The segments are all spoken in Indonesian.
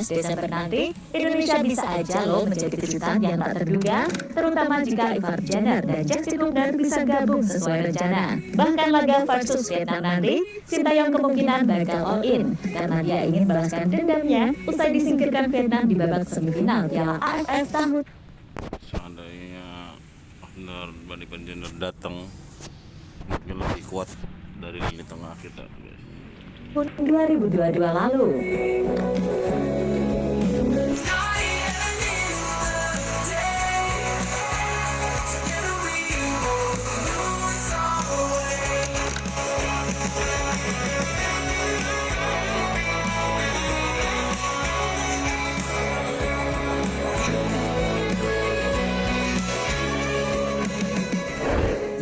Desember nanti, Indonesia bisa aja loh menjadi kejutan yang tak terduga, terutama jika Ivar Jenner dan Justin Hubner bisa gabung sesuai rencana. Bahkan laga versus Vietnam nanti, Sintayong kemungkinan bakal all in, karena dia ingin membalaskan dendamnya usai disingkirkan Vietnam di babak semifinal Piala AFF tahun. Seandainya Hubner Ivar Jenner datang, mungkin lebih kuat dari lini tengah kita. 2022 lalu.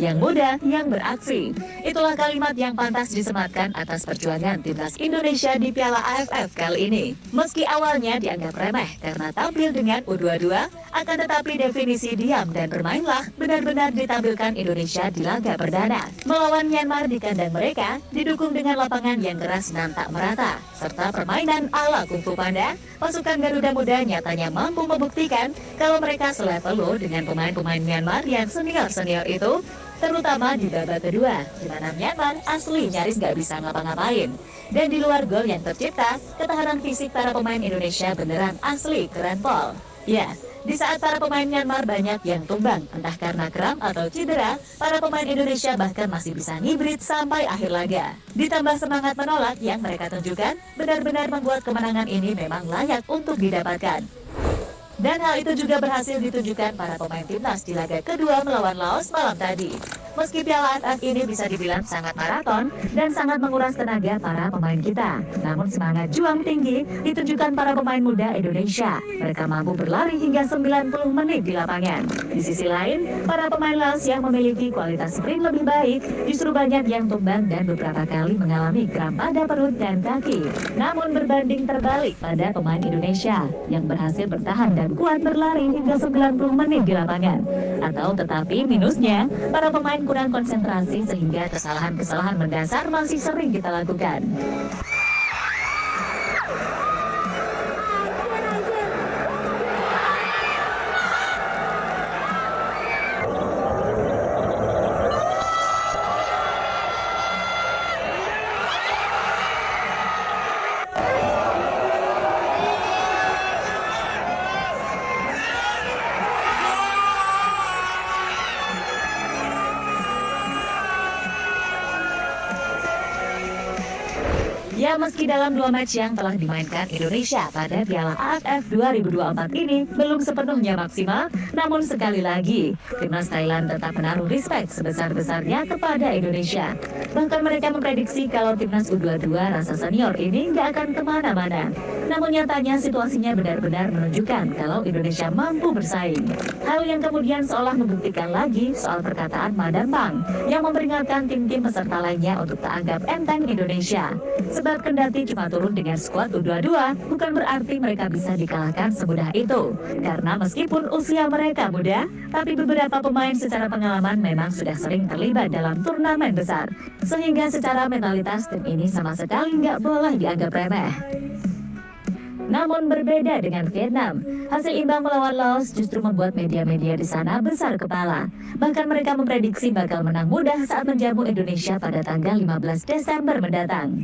Yang muda, yang beraksi. Itulah kalimat yang pantas disematkan atas perjuangan timnas Indonesia di Piala AFF kali ini. Meski awalnya dianggap remeh karena tampil dengan U22, akan tetapi definisi diam dan bermainlah benar-benar ditampilkan Indonesia di laga perdana. Melawan Myanmar di kandang mereka, didukung dengan lapangan yang keras dan tak merata, serta permainan ala Kung Fu Panda, pasukan Garuda Muda nyatanya mampu membuktikan kalau mereka selevel loh dengan pemain-pemain Myanmar yang senior-senior itu, terutama di babak kedua, di mana Myanmar asli nyaris gak bisa ngapa-ngapain. Dan di luar gol yang tercipta, ketahanan fisik para pemain Indonesia beneran asli keren pol. Ya, di saat para pemain Myanmar banyak yang tumbang, entah karena kram atau cedera, para pemain Indonesia bahkan masih bisa ngibrit sampai akhir laga. Ditambah semangat menolak yang mereka tunjukkan, benar-benar membuat kemenangan ini memang layak untuk didapatkan. Dan hal itu juga berhasil ditunjukkan para pemain timnas di laga kedua melawan Laos malam tadi. Meski Piala AFF ini bisa dibilang sangat maraton dan sangat menguras tenaga para pemain kita, namun semangat juang tinggi ditunjukkan para pemain muda Indonesia. Mereka mampu berlari hingga 90 menit di lapangan. Di sisi lain, para pemain Laos yang memiliki kualitas sprint lebih baik justru banyak yang tumbang dan beberapa kali mengalami kram pada perut dan kaki. Namun berbanding terbalik pada pemain Indonesia yang berhasil bertahan dan kuat berlari hingga 90 menit di lapangan. Atau tetapi minusnya, para pemain kurang konsentrasi sehingga kesalahan-kesalahan mendasar masih sering kita lakukan. Ya, meski dalam 2 match yang telah dimainkan Indonesia pada Piala AFF 2024 ini belum sepenuhnya maksimal, namun sekali lagi, timnas Thailand tetap menaruh respect sebesar-besarnya kepada Indonesia. Bahkan mereka memprediksi kalau timnas U22 rasa senior ini nggak akan kemana-mana. Namun nyatanya situasinya benar-benar menunjukkan kalau Indonesia mampu bersaing. Hal yang kemudian seolah membuktikan lagi soal perkataan Madam Pang yang memperingatkan tim-tim peserta lainnya untuk tak anggap enteng Indonesia. Sebab kendati cuma turun dengan skuad U22, bukan berarti mereka bisa dikalahkan semudah itu. Karena meskipun usia mereka muda, tapi beberapa pemain secara pengalaman memang sudah sering terlibat dalam turnamen besar. Sehingga secara mentalitas tim ini sama sekali nggak boleh dianggap remeh. Namun berbeda dengan Vietnam, hasil imbang melawan Laos justru membuat media-media di sana besar kepala. Bahkan mereka memprediksi bakal menang mudah saat menjamu Indonesia pada tanggal 15 Desember mendatang.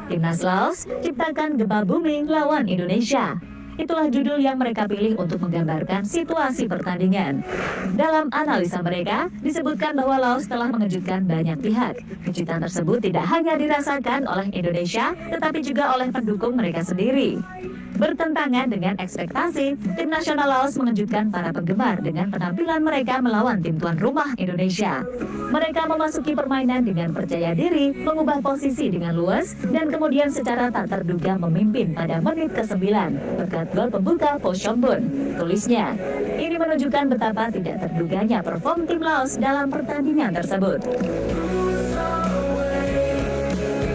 Timnas Laos ciptakan gempa bumi lawan Indonesia. Itulah judul yang mereka pilih untuk menggambarkan situasi pertandingan. Dalam analisa mereka, disebutkan bahwa Laos telah mengejutkan banyak pihak. Kejutan tersebut tidak hanya dirasakan oleh Indonesia, tetapi juga oleh pendukung mereka sendiri. Bertentangan dengan ekspektasi, tim nasional Laos mengejutkan para penggemar dengan penampilan mereka melawan tim tuan rumah Indonesia. Mereka memasuki permainan dengan percaya diri, mengubah posisi dengan luas, dan kemudian secara tak terduga memimpin pada menit ke-9 berkat gol pembuka Po Shombun. Tulisnya, ini menunjukkan betapa tidak terduganya perform tim Laos dalam pertandingan tersebut.